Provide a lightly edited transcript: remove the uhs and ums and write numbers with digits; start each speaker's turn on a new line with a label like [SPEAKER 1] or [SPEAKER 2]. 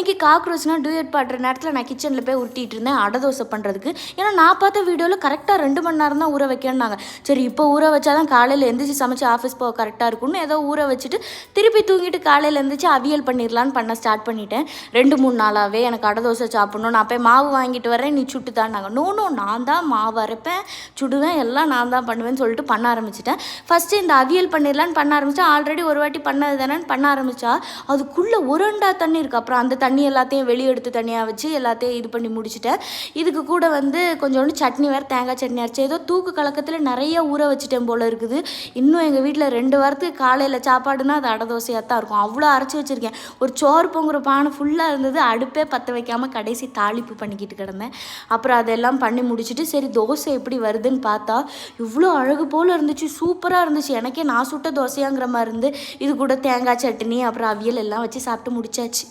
[SPEAKER 1] இன்றைக்கி காக்ரோச்னால் டூயட் பாடுற நேரத்தில் நான் கிச்சனில் போய் உருட்டிகிட்டு இருந்தேன் அடை தோசை பண்ணுறதுக்கு. ஏன்னா நான் பார்த்த வீடியோவில் கரெக்டாக 2 மணி நேரம் தான் ஊற வைக்கணுன்னாங்க. சரி இப்போ ஊற வச்சா தான் காலையில் எந்திரிச்சு சமைச்சு ஆஃபீஸ் போக கரெக்டாக இருக்கும்னு ஏதோ ஊற வச்சுட்டு திருப்பி தூங்கிட்டு காலையில் எழுந்திரிச்சு அவியல் பண்ணிடலான்னு பண்ண ஸ்டார்ட் பண்ணிட்டேன். 2-3 நாளாகவே எனக்கு அடை தோசை சாப்பிட்ணும், நான் போய் மாவு வாங்கிட்டு வரேன், நீ சுட்டு தான்னாங்க. நோ நான் தான் மாவு அரைப்பேன், சுடுவேன், எல்லாம் நான் தான் பண்ணுவேன்னு சொல்லிட்டு பண்ண ஆரம்பிச்சிட்டேன். ஃபஸ்ட்டு இந்த அவியல் பண்ணிடலான்னு பண்ண ஆரம்பித்தா, ஆல்ரெடி ஒரு வாட்டி பண்ணது தானேன்னு பண்ண ஆரம்பித்தா அதுக்குள்ளே உருண்டா தண்ணி இருக்குது. அப்புறம் அந்த தண்ணி எல்லாத்தையும் வெளியே எடுத்து தனியாக வச்சு எல்லாத்தையும் இது பண்ணி முடிச்சுட்டேன். இதுக்கு கூட கொஞ்சோண்டு சட்னி வேறு, தேங்காய் சட்னி அரைச்சி ஏதோ தூக்கு கலக்கத்தில் நிறைய ஊற வச்சுட்டேன் போல் இருக்குது. இன்னும் எங்கள் வீட்டில் 2 வாரத்துக்கு காலையில் சாப்பாடுனா அது அடை தோசையாக தான் இருக்கும். அவ்வளோ அரைச்சி வச்சுருக்கேன். ஒரு சோறு பொங்குற பானை ஃபுல்லாக இருந்தது. அடுப்பே பற்ற வைக்காமல் கடைசி தாளிப்பு பண்ணிக்கிட்டு கிடந்தேன். அப்புறம் அதெல்லாம் பண்ணி முடிச்சுட்டு சரி தோசை எப்படி வருதுன்னு பார்த்தா இவ்வளோ அழகு போல் இருந்துச்சு, சூப்பராக இருந்துச்சு. எனக்கே நான் சுட்ட தோசையாங்கிற மாதிரி இருந்து இது கூட தேங்காய் சட்னி அப்புறம் அவியல் எல்லாம் வச்சு சாப்பிட்டு முடிச்சாச்சு.